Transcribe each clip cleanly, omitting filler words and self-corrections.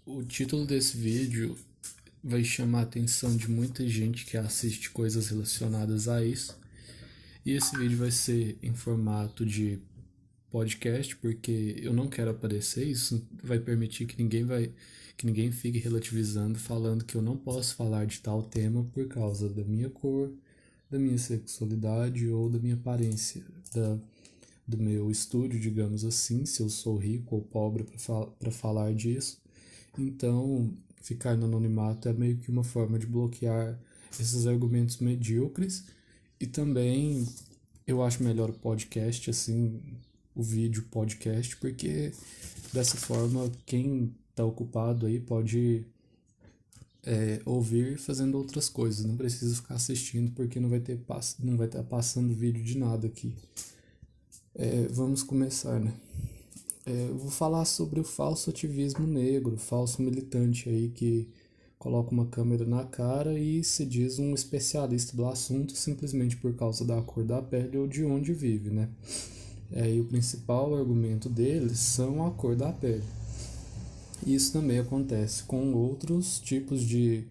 O título desse vídeo vai chamar a atenção de muita gente que assiste coisas relacionadas a isso. E esse vídeo vai ser em formato de podcast, porque eu não quero aparecer. Isso vai permitir que ninguém fique relativizando, falando que eu não posso falar de tal tema por causa da minha cor, da minha sexualidade ou da minha aparência, do meu estúdio, digamos assim, se eu sou rico ou pobre para falar disso. Então, ficar no anonimato é meio que uma forma de bloquear esses argumentos medíocres. E também eu acho melhor o podcast, assim, o vídeo podcast, porque dessa forma quem está ocupado aí pode ouvir fazendo outras coisas, não precisa ficar assistindo porque não vai estar passando vídeo de nada aqui. Vamos começar, né? Eu vou falar sobre o falso ativismo negro, falso militante aí que coloca uma câmera na cara e se diz um especialista do assunto simplesmente por causa da cor da pele ou de onde vive, né? E o principal argumento deles são a cor da pele. E isso também acontece com outros tipos de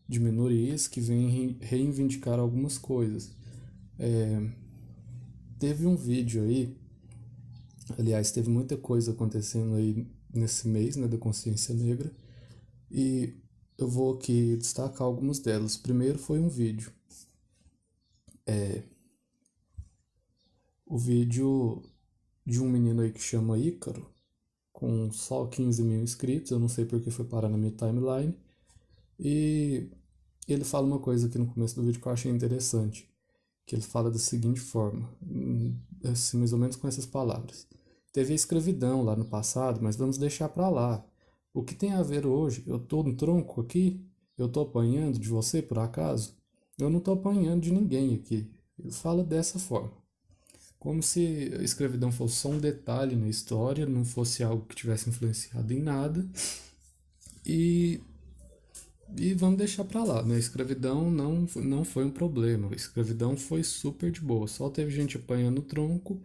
minorias que vêm reivindicar algumas coisas. Teve um vídeo aí. Aliás, teve muita coisa acontecendo aí nesse mês, né, da consciência negra, e eu vou aqui destacar algumas delas. Primeiro foi um vídeo. O vídeo de um menino aí que chama Ícaro, com só 15 mil inscritos, eu não sei porque foi parar na minha timeline, e ele fala uma coisa aqui no começo do vídeo que eu achei interessante, que ele fala da seguinte forma, assim, mais ou menos com essas palavras. Teve a escravidão lá no passado, mas vamos deixar pra lá. O que tem a ver hoje? Eu tô no tronco aqui? Eu tô apanhando de você por acaso? Eu não tô apanhando de ninguém aqui. Ele fala dessa forma. Como se a escravidão fosse só um detalhe na história, não fosse algo que tivesse influenciado em nada. E e vamos deixar pra lá, né? A escravidão não foi um problema. A escravidão foi super de boa. Só teve gente apanhando o tronco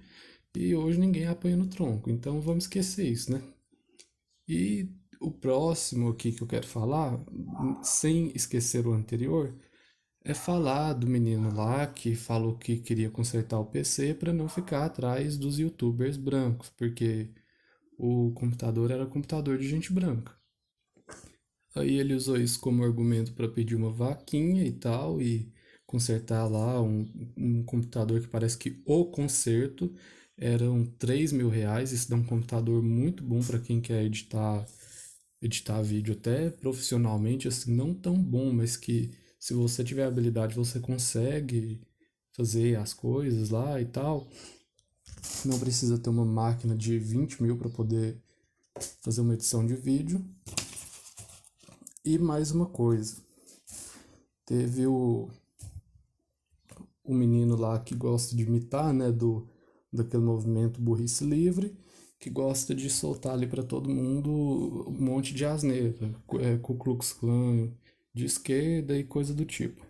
e hoje ninguém apanha no tronco. Então vamos esquecer isso, né? E o próximo aqui que eu quero falar, sem esquecer o anterior, é falar do menino lá que falou que queria consertar o PC para não ficar atrás dos youtubers brancos, porque o computador era computador de gente branca. Aí ele usou isso como argumento para pedir uma vaquinha e tal, e consertar lá um computador que parece que o conserto eram R$ 3.000. Isso dá um computador muito bom para quem quer editar vídeo até profissionalmente, assim, não tão bom, mas que se você tiver habilidade você consegue fazer as coisas lá e tal. Não precisa ter uma máquina de 20 mil para poder fazer uma edição de vídeo. E mais uma coisa, teve o menino lá que gosta de imitar, né, daquele movimento Burrice Livre, que gosta de soltar ali para todo mundo um monte de asneira, Ku Klux Klan de esquerda e coisa do tipo.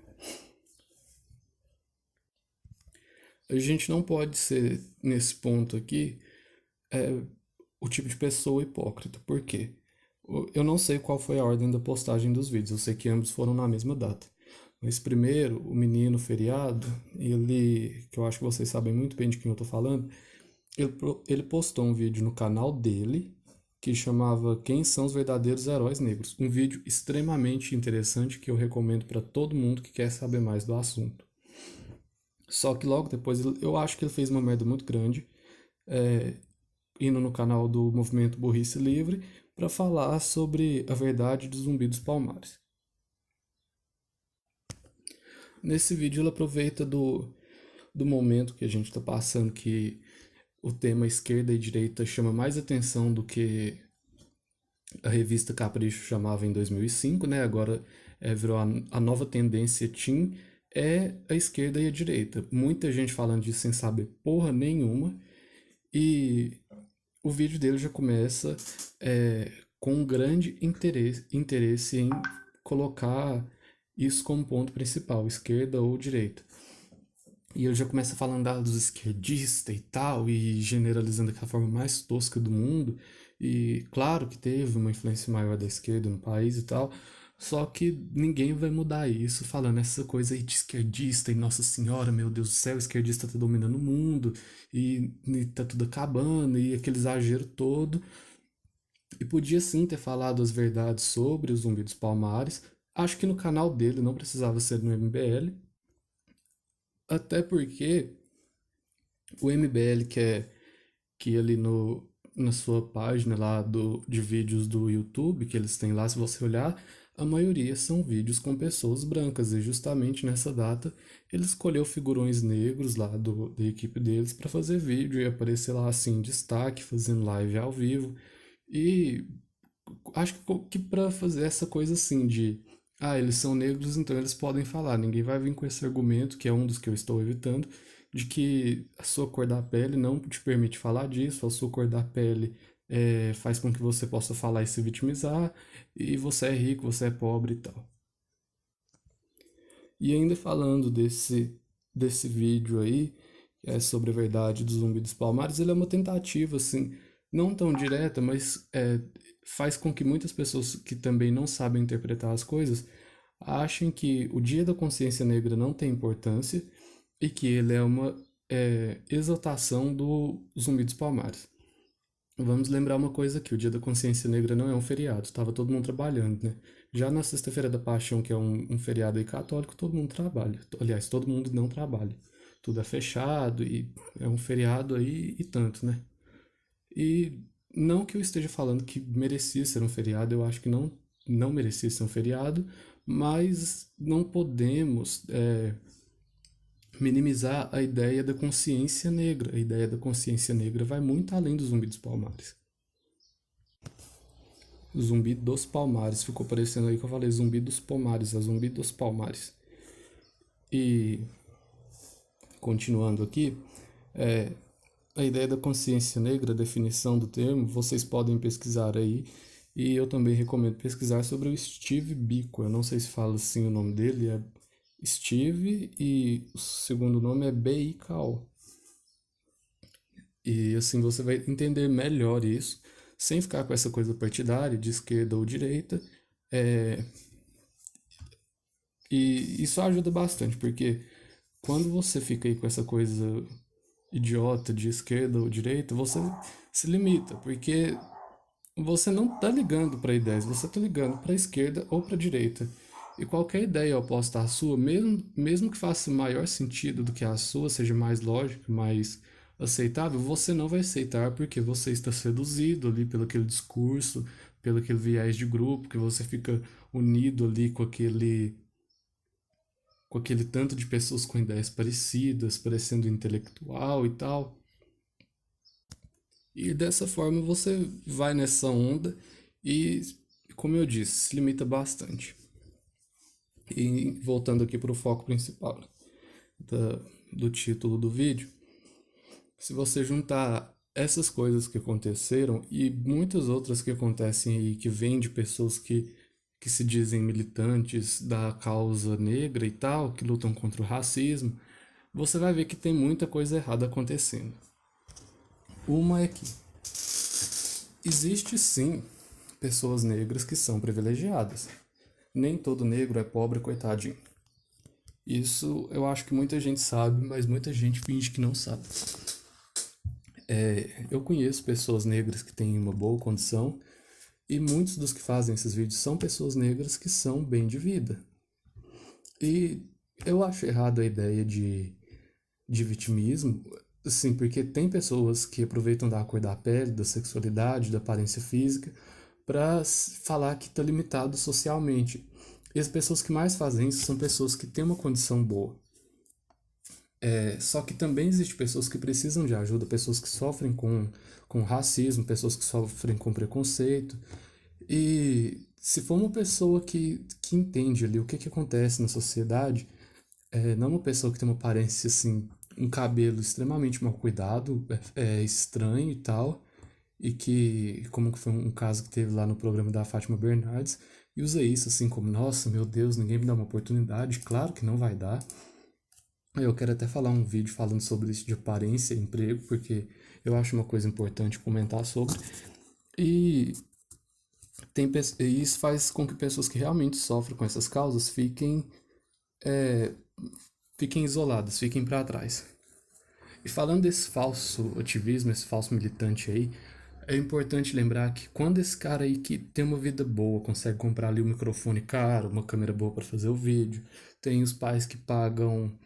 A gente não pode ser, nesse ponto aqui, o tipo de pessoa hipócrita. Por quê? Eu não sei qual foi a ordem da postagem dos vídeos, eu sei que ambos foram na mesma data. Mas primeiro, o menino feriado, ele, que eu acho que vocês sabem muito bem de quem eu tô falando, ele postou um vídeo no canal dele que chamava Quem são os verdadeiros heróis negros? Um vídeo extremamente interessante que eu recomendo para todo mundo que quer saber mais do assunto. Só que logo depois, eu acho que ele fez uma merda muito grande, indo no canal do Movimento Burrice Livre para falar sobre a verdade do Zumbi dos Palmares. Nesse vídeo ele aproveita do momento que a gente está passando, que o tema esquerda e direita chama mais atenção do que a revista Capricho chamava em 2005, né? Agora virou a nova tendência teen, é a esquerda e a direita. Muita gente falando disso sem saber porra nenhuma. E o vídeo dele já começa com um grande interesse em colocar isso como ponto principal, esquerda ou direita. E ele já começa falando dos esquerdistas e tal, e generalizando daquela forma mais tosca do mundo. E claro que teve uma influência maior da esquerda no país e tal, só que ninguém vai mudar isso falando essa coisa aí de esquerdista e Nossa Senhora, meu Deus do céu, o esquerdista tá dominando o mundo e tá tudo acabando e aquele exagero todo. E podia sim ter falado as verdades sobre o Zumbi dos Palmares. Acho que no canal dele não precisava ser no MBL, até porque o MBL que ali no, na sua página lá de vídeos do YouTube que eles têm lá, se você olhar, a maioria são vídeos com pessoas brancas e justamente nessa data ele escolheu figurões negros lá da equipe deles para fazer vídeo e aparecer lá assim em destaque, fazendo live ao vivo. E acho que para fazer essa coisa assim de eles são negros, então eles podem falar. Ninguém vai vir com esse argumento, que é um dos que eu estou evitando, de que a sua cor da pele não te permite falar disso, a sua cor da pele faz com que você possa falar e se vitimizar, e você é rico, você é pobre e tal. E ainda falando desse vídeo aí, que é sobre a verdade do Zumbi dos Palmares, ele é uma tentativa, assim, não tão direta, mas faz com que muitas pessoas que também não sabem interpretar as coisas achem que o Dia da Consciência Negra não tem importância e que ele é uma exaltação do Zumbi dos Palmares. Vamos lembrar uma coisa aqui, o Dia da Consciência Negra não é um feriado, estava todo mundo trabalhando, né? Já na Sexta-feira da Paixão, que é um feriado aí católico, todo mundo trabalha. Aliás, todo mundo não trabalha. Tudo é fechado e é um feriado aí e tanto, né? E não que eu esteja falando que merecia ser um feriado, eu acho que não merecia ser um feriado, mas não podemos minimizar a ideia da consciência negra. A ideia da consciência negra vai muito além do Zumbi dos Palmares. Zumbi dos Palmares, ficou parecendo aí que eu falei Zumbi dos Palmares, é Zumbi dos Palmares. E continuando aqui, a ideia da consciência negra, a definição do termo, vocês podem pesquisar aí. E eu também recomendo pesquisar sobre o Steve Biko. Eu não sei se fala assim o nome dele, é Steve e o segundo nome é Biko. E assim você vai entender melhor isso, sem ficar com essa coisa partidária, de esquerda ou direita. E isso ajuda bastante, porque quando você fica aí com essa coisa idiota de esquerda ou direita, você se limita, porque você não tá ligando para ideias, você tá ligando para a esquerda ou para a direita. E qualquer ideia oposta à sua, mesmo que faça maior sentido do que a sua, seja mais lógica, mais aceitável, você não vai aceitar porque você está seduzido ali pelo aquele discurso, pelo aquele viés de grupo, que você fica unido ali com aquele tanto de pessoas com ideias parecidas, parecendo intelectual e tal. E dessa forma você vai nessa onda e, como eu disse, se limita bastante. E voltando aqui para o foco principal do título do vídeo, se você juntar essas coisas que aconteceram e muitas outras que acontecem aí, que vêm de pessoas que se dizem militantes da causa negra e tal, que lutam contra o racismo, você vai ver que tem muita coisa errada acontecendo. Uma é que existe sim pessoas negras que são privilegiadas. Nem todo negro é pobre, coitadinho. Isso eu acho que muita gente sabe, mas muita gente finge que não sabe. Eu conheço pessoas negras que têm uma boa condição e muitos dos que fazem esses vídeos são pessoas negras que são bem de vida. E eu acho errado a ideia de vitimismo, assim, porque tem pessoas que aproveitam da cor da pele, da sexualidade, da aparência física, para falar que está limitado socialmente. E as pessoas que mais fazem isso são pessoas que têm uma condição boa. Só que também existem pessoas que precisam de ajuda, pessoas que sofrem com racismo, pessoas que sofrem com preconceito. E se for uma pessoa que entende ali o que acontece na sociedade, não uma pessoa que tem uma aparência assim, um cabelo extremamente mal cuidado, estranho e tal, e que, como que foi um caso que teve lá no programa da Fátima Bernardes, e usa isso assim como, nossa, meu Deus, ninguém me dá uma oportunidade, claro que não vai dar. Eu quero até falar um vídeo falando sobre isso de aparência e emprego, porque eu acho uma coisa importante comentar sobre. E e isso faz com que pessoas que realmente sofrem com essas causas fiquem isoladas, fiquem para trás. E falando desse falso ativismo, esse falso militante aí, é importante lembrar que quando esse cara aí que tem uma vida boa, consegue comprar ali um microfone caro, uma câmera boa para fazer o vídeo, tem os pais que pagam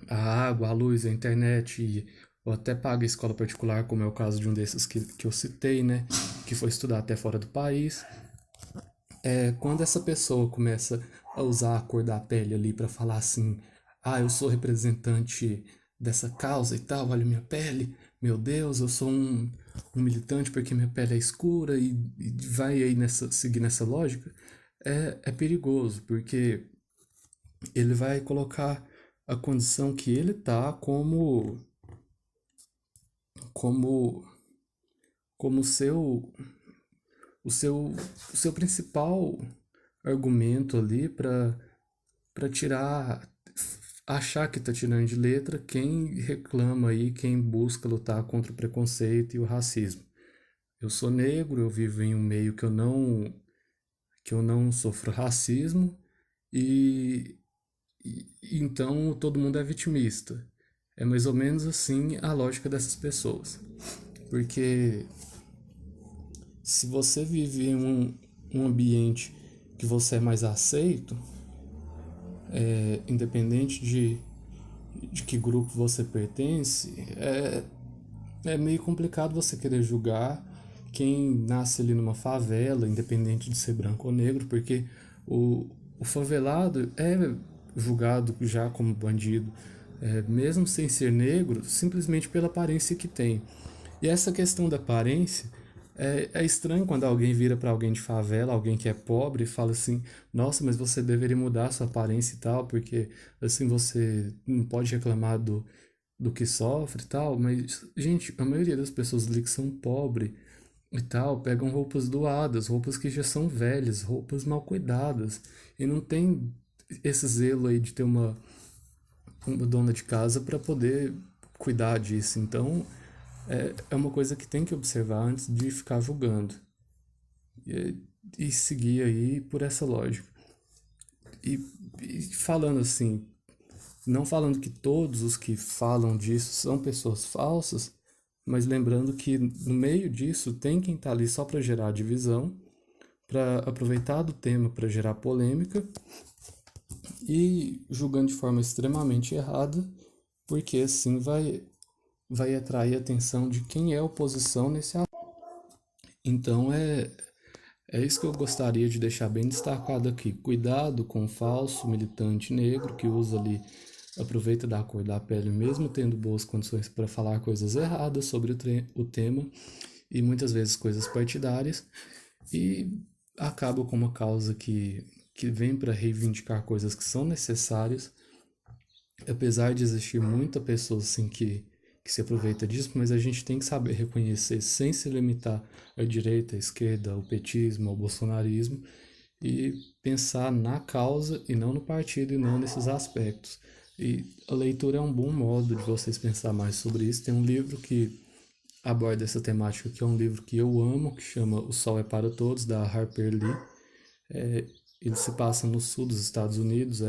a água, a luz, a internet, ou até paga escola particular, como é o caso de um desses que eu citei, né? Que foi estudar até fora do país. Quando essa pessoa começa a usar a cor da pele ali para falar assim, ah, eu sou representante dessa causa e tal, olha minha pele, meu Deus, eu sou um militante porque minha pele é escura e vai aí seguir nessa lógica, é perigoso, porque ele vai colocar a condição que ele tá como, como o seu principal argumento ali para tirar, achar que está tirando de letra quem reclama aí, quem busca lutar contra o preconceito e o racismo. Eu sou negro, eu vivo em um meio que eu não sofro racismo e, então todo mundo é vitimista. É mais ou menos assim a lógica dessas pessoas. Porque se você vive em um ambiente que você é mais aceito, independente de que grupo você pertence, é meio complicado você querer julgar quem nasce ali numa favela, independente de ser branco ou negro, porque o favelado é julgado já como bandido, mesmo sem ser negro, simplesmente pela aparência que tem. E essa questão da aparência é estranho quando alguém vira para alguém de favela, alguém que é pobre, e fala assim: nossa, mas você deveria mudar a sua aparência e tal, porque assim você não pode reclamar do que sofre e tal. Mas, gente, a maioria das pessoas ali que são pobres e tal pegam roupas doadas, roupas que já são velhas, roupas mal cuidadas, e não tem esse zelo aí de ter uma dona de casa para poder cuidar disso. Então, é uma coisa que tem que observar antes de ficar julgando e, e seguir aí por essa lógica. E, e falando assim, não falando que todos os que falam disso são pessoas falsas, mas lembrando que no meio disso tem quem está ali só para gerar divisão, para aproveitar do tema para gerar polêmica e julgando de forma extremamente errada, porque assim vai atrair a atenção de quem é oposição nesse assunto. Então é isso que eu gostaria de deixar bem destacado aqui. Cuidado com o falso militante negro que usa ali, aproveita da cor da pele, mesmo tendo boas condições para falar coisas erradas sobre o tema e muitas vezes coisas partidárias, e acaba com uma causa que vem para reivindicar coisas que são necessárias, apesar de existir muita pessoa assim que se aproveita disso, mas a gente tem que saber reconhecer sem se limitar à direita, à esquerda, ao petismo, ao bolsonarismo, e pensar na causa e não no partido e não nesses aspectos. E a leitura é um bom modo de vocês pensar mais sobre isso. Tem um livro que aborda essa temática, que é um livro que eu amo, que chama O Sol é para Todos, da Harper Lee. Ele se passa no sul dos Estados Unidos,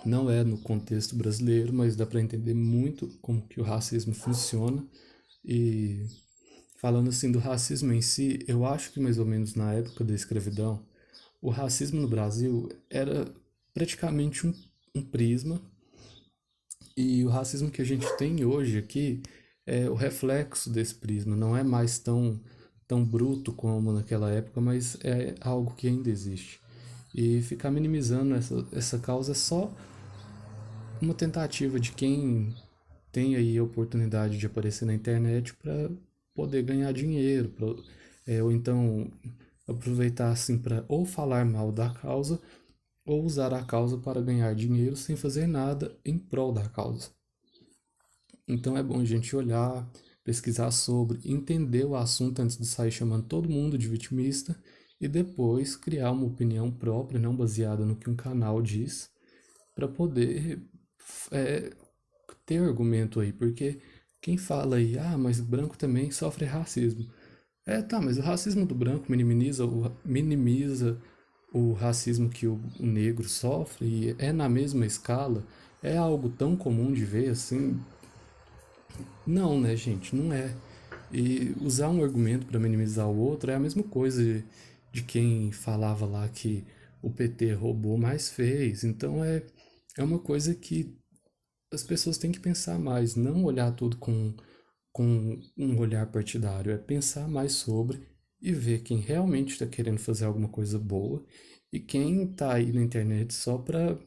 não é no contexto brasileiro, mas dá para entender muito como que o racismo funciona. E falando assim do racismo em si, eu acho que mais ou menos na época da escravidão, o racismo no Brasil era praticamente um prisma, e o racismo que a gente tem hoje aqui é o reflexo desse prisma, não é mais tão bruto como naquela época, mas é algo que ainda existe. E ficar minimizando essa causa é só uma tentativa de quem tem aí a oportunidade de aparecer na internet para poder ganhar dinheiro, ou então aproveitar assim para ou falar mal da causa ou usar a causa para ganhar dinheiro sem fazer nada em prol da causa. Então é bom a gente olhar, pesquisar sobre, entender o assunto antes de sair chamando todo mundo de vitimista e depois criar uma opinião própria, não baseada no que um canal diz, para poder é, ter argumento aí, porque quem fala aí, ah, mas branco também sofre racismo. Tá, mas o racismo do branco minimiza o racismo que o negro sofre e é na mesma escala. É algo tão comum de ver assim. Não, né, gente? Não é. E usar um argumento para minimizar o outro é a mesma coisa de quem falava lá que o PT roubou, mas fez. Então é uma coisa que as pessoas têm que pensar mais, não olhar tudo com um olhar partidário, é pensar mais sobre e ver quem realmente está querendo fazer alguma coisa boa e quem está aí na internet só para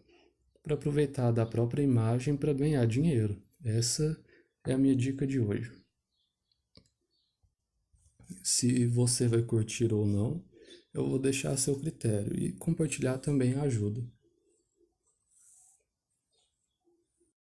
aproveitar da própria imagem para ganhar dinheiro. Essa é a minha dica de hoje. Se você vai curtir ou não, eu vou deixar a seu critério e compartilhar também ajuda.